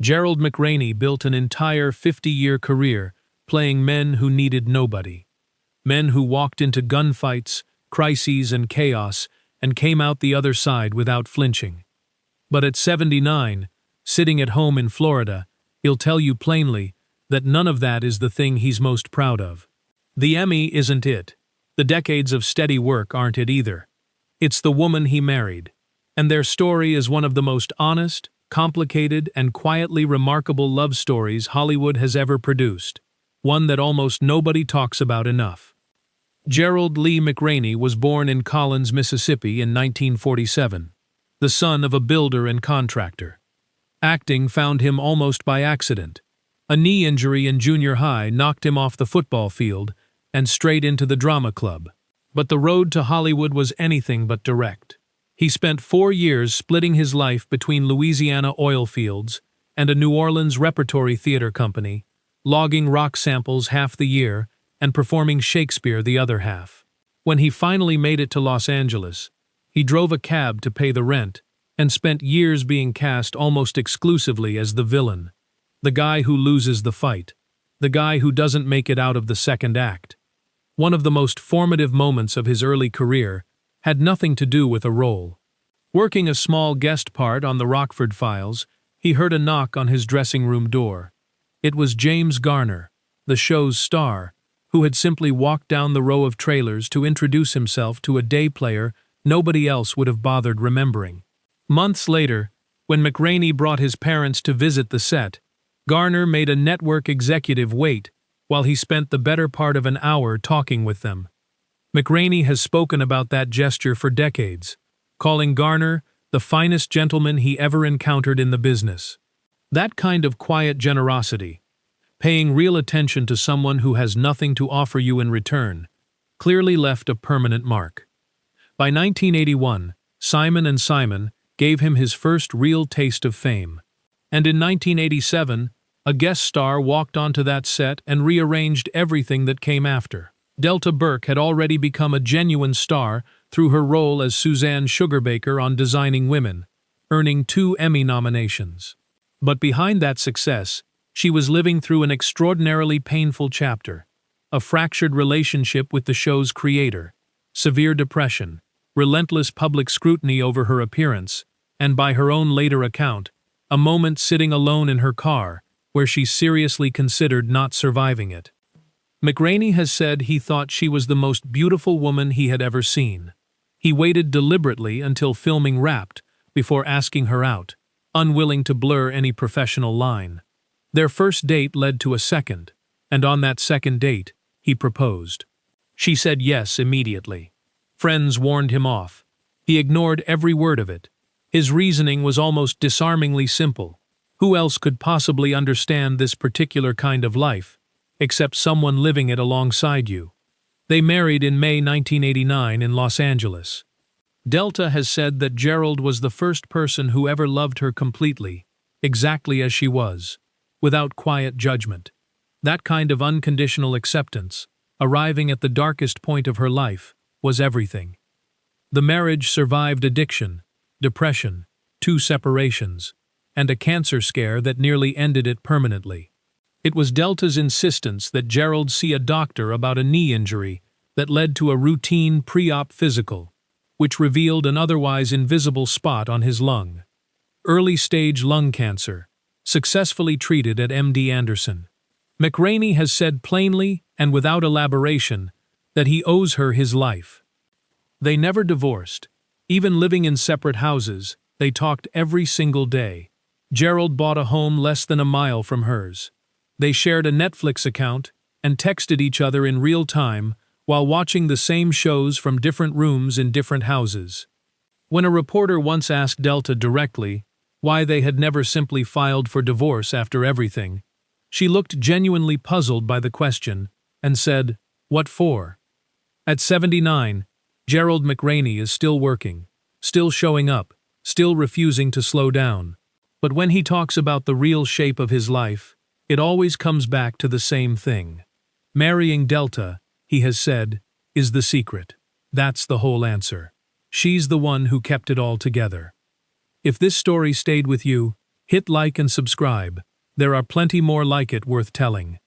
Gerald McRaney built an entire 50-year career playing men who needed nobody. Men who walked into gunfights, crises, and chaos and came out the other side without flinching. But at 79, sitting at home in Florida, he'll tell you plainly that none of that is the thing he's most proud of. The Emmy isn't it. The decades of steady work aren't it either. It's the woman he married. And their story is one of the most honest, complicated, and quietly remarkable love stories Hollywood has ever produced. One that almost nobody talks about enough. Gerald Lee McRaney was born in Collins, Mississippi in 1947, the son of a builder and contractor. Acting found him almost by accident. A knee injury in junior high knocked him off the football field and straight into the drama club. But the road to Hollywood was anything but direct. He spent 4 years splitting his life between Louisiana oil fields and a New Orleans repertory theater company, logging rock samples half the year and performing Shakespeare the other half. When he finally made it to Los Angeles, he drove a cab to pay the rent and spent years being cast almost exclusively as the villain, the guy who loses the fight, the guy who doesn't make it out of the second act. One of the most formative moments of his early career had nothing to do with a role. Working a small guest part on the Rockford Files, he heard a knock on his dressing room door. It was James Garner, the show's star, who had simply walked down the row of trailers to introduce himself to a day player nobody else would have bothered remembering. Months later, when McRaney brought his parents to visit the set, Garner made a network executive wait while he spent the better part of an hour talking with them. McRaney has spoken about that gesture for decades, calling Garner the finest gentleman he ever encountered in the business. That kind of quiet generosity, paying real attention to someone who has nothing to offer you in return, clearly left a permanent mark. By 1981, Simon & Simon gave him his first real taste of fame. And in 1987, a guest star walked onto that set and rearranged everything that came after. Delta Burke had already become a genuine star through her role as Suzanne Sugarbaker on Designing Women, earning 2 Emmy nominations. But behind that success, she was living through an extraordinarily painful chapter, a fractured relationship with the show's creator, severe depression, relentless public scrutiny over her appearance, and by her own later account, a moment sitting alone in her car where she seriously considered not surviving it. McRaney has said he thought she was the most beautiful woman he had ever seen. He waited deliberately until filming wrapped before asking her out, unwilling to blur any professional line. Their first date led to a second, and on that second date, he proposed. She said yes immediately. Friends warned him off. He ignored every word of it. His reasoning was almost disarmingly simple. Who else could possibly understand this particular kind of life, except someone living it alongside you? They married in May 1989 in Los Angeles. Delta has said that Gerald was the first person who ever loved her completely, exactly as she was, without quiet judgment. That kind of unconditional acceptance, arriving at the darkest point of her life, was everything. The marriage survived addiction, depression, 2 separations, and a cancer scare that nearly ended it permanently. It was Delta's insistence that Gerald see a doctor about a knee injury that led to a routine pre-op physical, which revealed an otherwise invisible spot on his lung. Early-stage lung cancer, successfully treated at MD Anderson. McRaney has said plainly and without elaboration that he owes her his life. They never divorced. Even living in separate houses, they talked every single day. Gerald bought a home less than a mile from hers. They shared a Netflix account and texted each other in real time while watching the same shows from different rooms in different houses. When a reporter once asked Delta directly why they had never simply filed for divorce after everything, she looked genuinely puzzled by the question and said, "What for?" At 79, Gerald McRaney is still working, still showing up, still refusing to slow down. But when he talks about the real shape of his life, it always comes back to the same thing. Marrying Delta, he has said, is the secret. That's the whole answer. She's the one who kept it all together. If this story stayed with you, Hit like and subscribe. There are plenty more like it worth telling.